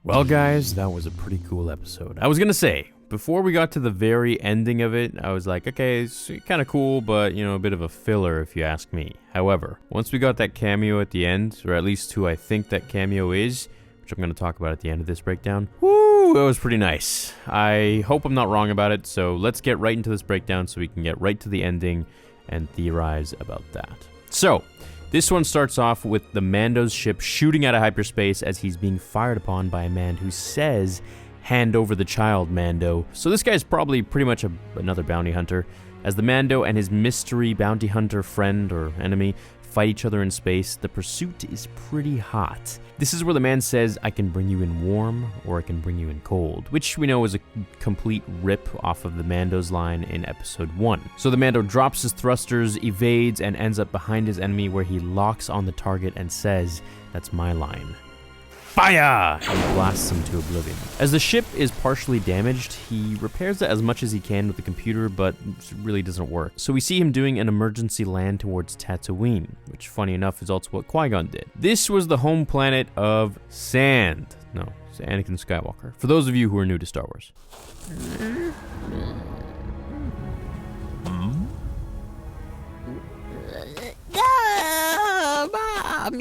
Well, guys, that was a pretty cool episode. I was gonna say, before we got to the very ending of it, I was like, okay, it's kind of cool, but, a bit of a filler if you ask me. However, once we got that cameo at the end, or at least who I think that cameo is, which I'm gonna talk about at the end of this breakdown, woo, it was pretty nice. I hope I'm not wrong about it, so let's get right into this breakdown so we can get right to the ending and theorize about that. So, this one starts off with the Mando's ship shooting out of hyperspace as he's being fired upon by a man who says, "Hand over the child, Mando." So this guy's probably pretty much another bounty hunter. As the Mando and his mystery bounty hunter friend or enemy fight each other in space, the pursuit is pretty hot. This is where the man says, "I can bring you in warm, or I can bring you in cold," which we know is a complete rip off of the Mando's line in episode 1. So the Mando drops his thrusters, evades, and ends up behind his enemy where he locks on the target and says, "That's my line. Fire!" and blasts him to oblivion. As the ship is partially damaged, he repairs it as much as he can with the computer, but it really doesn't work. So we see him doing an emergency land towards Tatooine, which, funny enough, is also what Qui-Gon did. This was the home planet of Sand. No, it's Anakin Skywalker. For those of you who are new to Star Wars.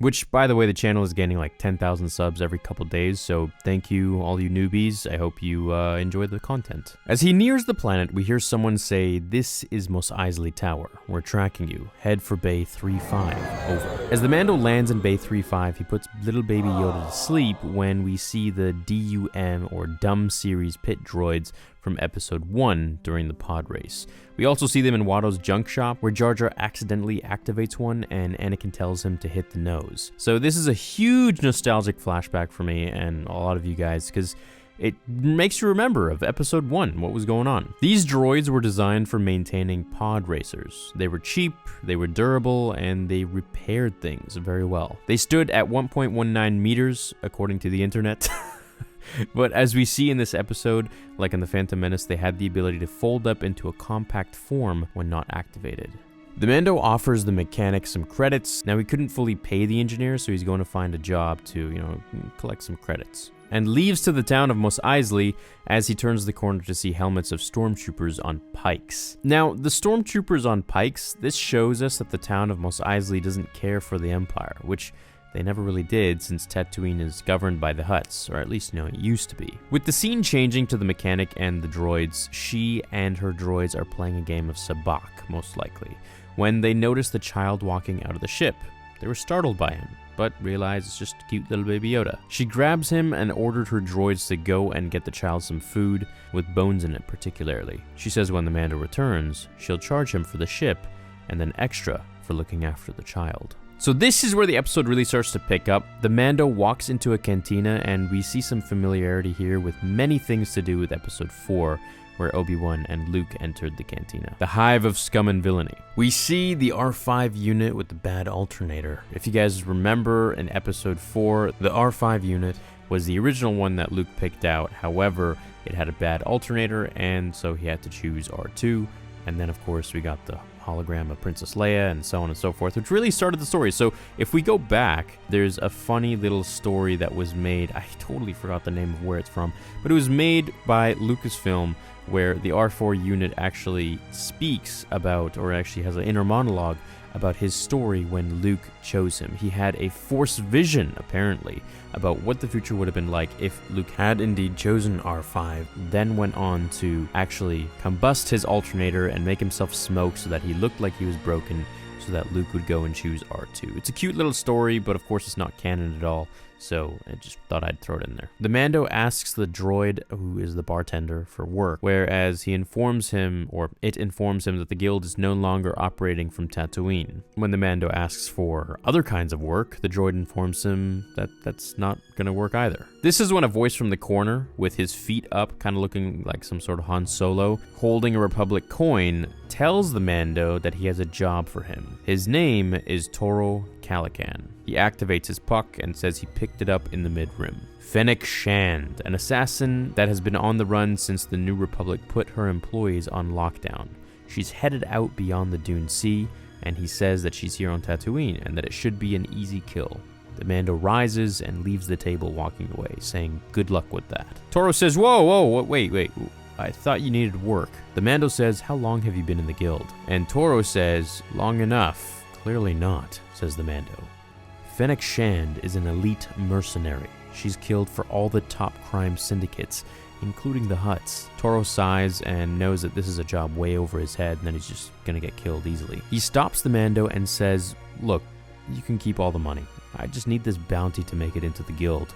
Which, by the way, the channel is gaining like 10,000 subs every couple days, so thank you, all you newbies. I hope you enjoy the content. As he nears the planet, we hear someone say, "This is Mos Eisley Tower. We're tracking you. Head for Bay 35. Over." As the Mando lands in Bay 35, he puts little baby Yoda to sleep when we see the DUM, or Dumb Series pit droids from episode 1 during the pod race. We also see them in Watto's junk shop, where Jar Jar accidentally activates one and Anakin tells him to hit the nose. So this is a huge nostalgic flashback for me and a lot of you guys, because it makes you remember of episode 1, what was going on. These droids were designed for maintaining pod racers. They were cheap, they were durable, and they repaired things very well. They stood at 1.19 meters, according to the internet. But as we see in this episode, like in The Phantom Menace, they had the ability to fold up into a compact form when not activated. The Mando offers the mechanic some credits. Now, he couldn't fully pay the engineer, so he's going to find a job to, collect some credits. And leaves to the town of Mos Eisley as he turns the corner to see helmets of stormtroopers on pikes. Now, the stormtroopers on pikes, this shows us that the town of Mos Eisley doesn't care for the Empire, which they never really did, since Tatooine is governed by the Hutts, or at least, it used to be. With the scene changing to the mechanic and the droids, she and her droids are playing a game of sabacc, most likely, when they notice the child walking out of the ship. They were startled by him, but realize it's just cute little baby Yoda. She grabs him and ordered her droids to go and get the child some food, with bones in it particularly. She says when the Mando returns, she'll charge him for the ship, and then extra for looking after the child. So this is where the episode really starts to pick up. The Mando walks into a cantina, and we see some familiarity here with many things to do with episode 4, where Obi-Wan and Luke entered the cantina. The hive of scum and villainy. We see the R5 unit with the bad alternator. If you guys remember in episode 4, the R5 unit was the original one that Luke picked out. However, it had a bad alternator, and so he had to choose R2. And then, of course, we got the hologram of Princess Leia and so on and so forth, which really started the story. So if we go back, there's a funny little story that was made. I totally forgot the name of where it's from, but it was made by Lucasfilm, where the R4 unit actually speaks about, or actually has an inner monologue about his story when Luke chose him. He had a Force vision, apparently, about what the future would have been like if Luke had indeed chosen R5, then went on to actually combust his alternator and make himself smoke so that he looked like he was broken, so that Luke would go and choose R2. It's a cute little story, but of course it's not canon at all, so I just thought I'd throw it in there. The Mando asks the droid, who is the bartender, for work, whereas he informs him, or it informs him, that the guild is no longer operating from Tatooine. When the Mando asks for other kinds of work, the droid informs him that that's not gonna work either. This is when a voice from the corner, with his feet up, kind of looking like some sort of Han Solo, holding a Republic coin, tells the Mando that he has a job for him. His name is Toro Calican. He activates his puck and says he picked it up in the mid-rim. Fennec Shand, an assassin that has been on the run since the New Republic put her employees on lockdown. She's headed out beyond the Dune Sea, and he says that she's here on Tatooine and that it should be an easy kill. The Mando rises and leaves the table, walking away, saying good luck with that. Toro says, whoa, wait, I thought you needed work. The Mando says, how long have you been in the guild? And Toro says, long enough. Clearly not, says the Mando. Fennec Shand is an elite mercenary. She's killed for all the top crime syndicates, including the Hutts. Toro sighs and knows that this is a job way over his head and that he's just gonna get killed easily. He stops the Mando and says, look, you can keep all the money. I just need this bounty to make it into the guild.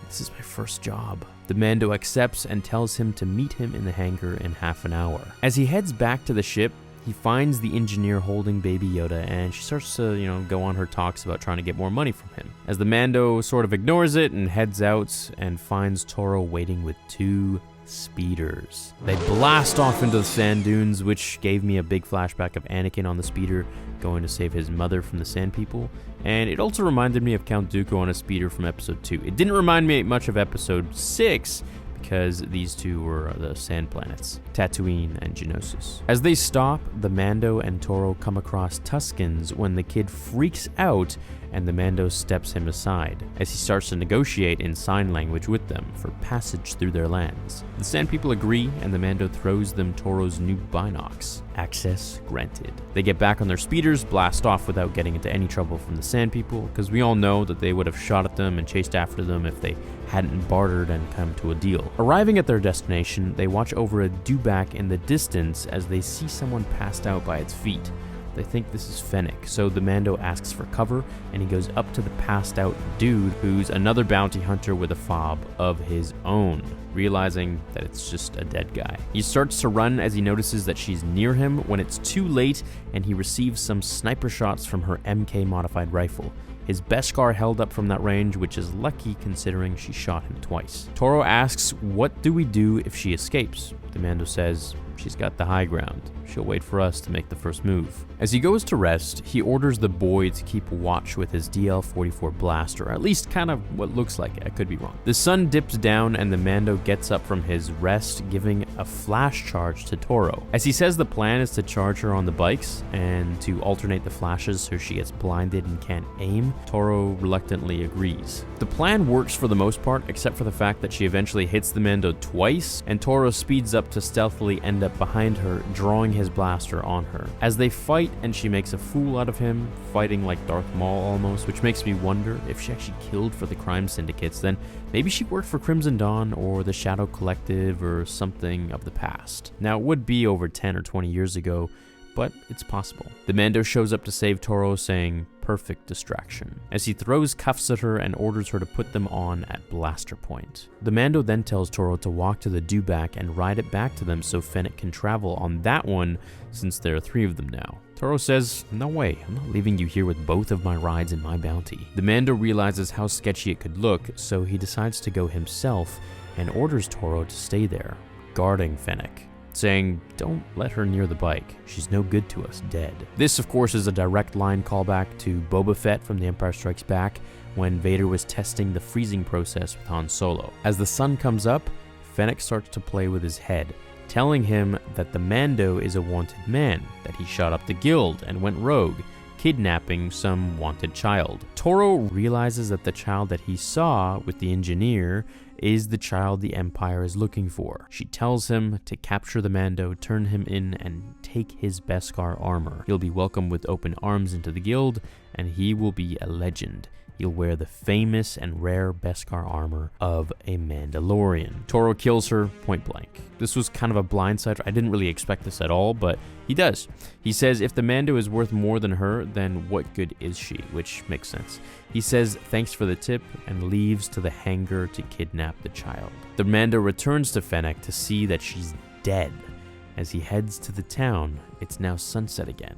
This is my first job. The Mando accepts and tells him to meet him in the hangar in half an hour. As he heads back to the ship, he finds the engineer holding Baby Yoda, and she starts to, go on her talks about trying to get more money from him. As the Mando sort of ignores it and heads out and finds Toro waiting with 2 speeders. They blast off into the sand dunes, which gave me a big flashback of Anakin on the speeder going to save his mother from the Sand People, and it also reminded me of Count Dooku on a speeder from episode 2. It didn't remind me much of episode 6, because these two were the sand planets, Tatooine and Geonosis. As they stop, the Mando and Toro come across Tuskens when the kid freaks out and the Mando steps him aside as he starts to negotiate in sign language with them for passage through their lands. The Sand People agree and the Mando throws them Toro's new binocs. Access granted. They get back on their speeders, blast off without getting into any trouble from the Sand People, because we all know that they would have shot at them and chased after them if they hadn't bartered and come to a deal. Arriving at their destination, they watch over a dewback in the distance as they see someone passed out by its feet. They think this is Fennec, so the Mando asks for cover, and he goes up to the passed out dude who's another bounty hunter with a fob of his own, realizing that it's just a dead guy. He starts to run as he notices that she's near him when it's too late, and he receives some sniper shots from her MK modified rifle. His Beskar held up from that range, which is lucky considering she shot him twice. Toro asks, what do we do if she escapes? The Mando says, she's got the high ground. She'll wait for us to make the first move. As he goes to rest, he orders the boy to keep watch with his DL-44 blaster, or at least kind of what looks like it. I could be wrong. The sun dips down and the Mando gets up from his rest, giving a flash charge to Toro. As he says the plan is to charge her on the bikes and to alternate the flashes so she gets blinded and can't aim, Toro reluctantly agrees. The plan works for the most part, except for the fact that she eventually hits the Mando twice, and Toro speeds up to stealthily end up behind her, drawing his blaster on her. As they fight and she makes a fool out of him, fighting like Darth Maul almost, which makes me wonder if she actually killed for the crime syndicates, then maybe she worked for Crimson Dawn or the Shadow Collective or something of the past. Now, it would be over 10 or 20 years ago, but it's possible. The Mando shows up to save Toro, saying, perfect distraction, as he throws cuffs at her and orders her to put them on at blaster point. The Mando then tells Toro to walk to the dewback and ride it back to them so Fennec can travel on that one, since there are 3 of them now. Toro says, no way, I'm not leaving you here with both of my rides and my bounty. The Mando realizes how sketchy it could look, so he decides to go himself and orders Toro to stay there, guarding Fennec, saying, don't let her near the bike. She's no good to us, dead. This, of course, is a direct line callback to Boba Fett from The Empire Strikes Back, when Vader was testing the freezing process with Han Solo. As the sun comes up, Fennec starts to play with his head, telling him that the Mando is a wanted man, that he shot up the guild and went rogue, kidnapping some wanted child. Toro realizes that the child that he saw with the engineer is the child the Empire is looking for. She tells him to capture the Mando, turn him in, and take his Beskar armor. He'll be welcomed with open arms into the guild, and he will be a legend. He'll wear the famous and rare Beskar armor of a Mandalorian. Toro kills her point blank. This was kind of a blindside. I didn't really expect this at all, but he does. He says if the Mando is worth more than her, then what good is she? Which makes sense. He says thanks for the tip and leaves to the hangar to kidnap the child. The Mando returns to Fennec to see that she's dead. As he heads to the town, it's now sunset again.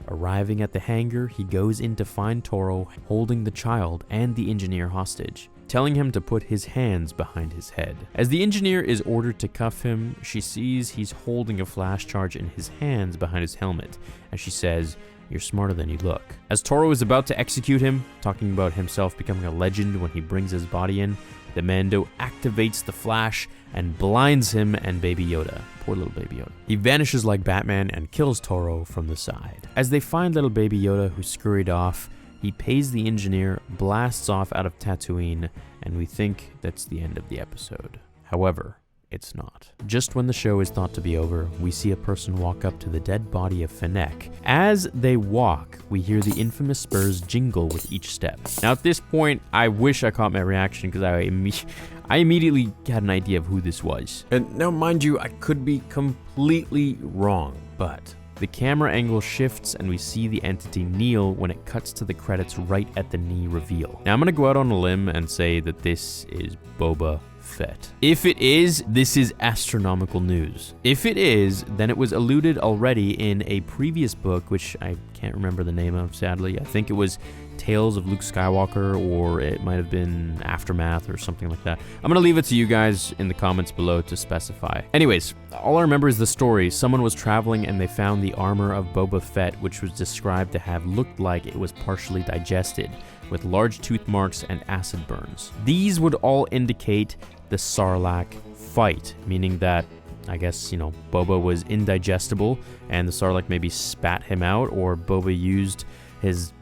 Arriving at the hangar, he goes in to find Toro holding the child and the engineer hostage, telling him to put his hands behind his head. As the engineer is ordered to cuff him, she sees he's holding a flash charge in his hands behind his helmet, as she says, you're smarter than you look. As Toro is about to execute him, talking about himself becoming a legend when he brings his body in, the Mando activates the flash and blinds him and Baby Yoda. Poor little Baby Yoda. He vanishes like Batman and kills Toro from the side. As they find little Baby Yoda, who scurried off, He pays the engineer, blasts off out of Tatooine, and we think that's the end of the episode. However, it's not. Just when the show is thought to be over, we see a person walk up to the dead body of Fennec. As they walk, we hear the infamous spurs jingle with each step. Now at this point, I wish I caught my reaction because I immediately had an idea of who this was. And now mind you, I could be completely wrong, but the camera angle shifts and we see the entity kneel when it cuts to the credits right at the knee reveal. Now I'm gonna go out on a limb and say that this is Boba Fett. If it is, this is astronomical news. If it is, then it was alluded already in a previous book, which I can't remember the name of, sadly. I think it was Tales of Luke Skywalker, or it might have been Aftermath or something like that. I'm gonna leave it to you guys in the comments below to specify. Anyways, all I remember is the story. Someone was traveling and they found the armor of Boba Fett, which was described to have looked like it was partially digested, with large tooth marks and acid burns. These would all indicate the Sarlacc fight, meaning that, I guess, you know, Boba was indigestible and the Sarlacc maybe spat him out, or Boba used his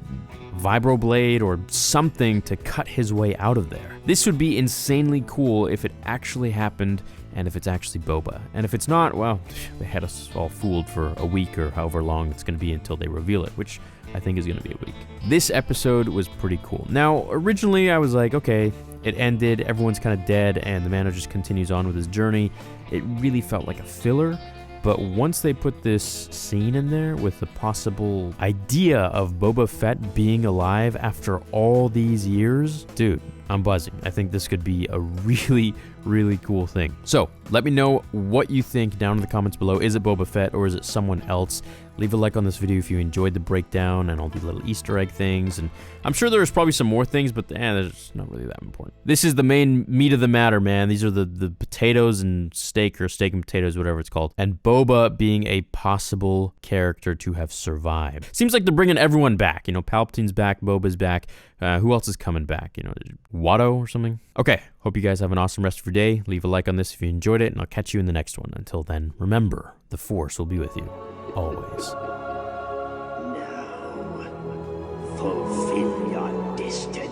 vibroblade or something to cut his way out of there. This would be insanely cool if it actually happened and if it's actually Boba. And if it's not, well, they had us all fooled for a week or however long it's going to be until they reveal it, which I think is going to be a week. This episode was pretty cool. Now, originally I was like, okay, it ended, everyone's kind of dead, and the Mando just continues on with his journey. It really felt like a filler. But once they put this scene in there with the possible idea of Boba Fett being alive after all these years, dude, I'm buzzing. I think this could be a really, really cool thing. So let me know what you think down in the comments below. Is it Boba Fett or is it someone else? Leave a like on this video if you enjoyed the breakdown and all the little Easter egg things. And I'm sure there's probably some more things, but there's not really that important. This is the main meat of the matter, man. These are the potatoes and steak, or steak and potatoes, whatever it's called. And Boba being a possible character to have survived. Seems like they're bringing everyone back. You know, Palpatine's back, Boba's back. Who else is coming back? You know, Watto or something? Okay, hope you guys have an awesome rest of your day. Leave a like on this if you enjoyed it, and I'll catch you in the next one. Until then, remember, the Force will be with you. Always. Now, fulfill your destiny.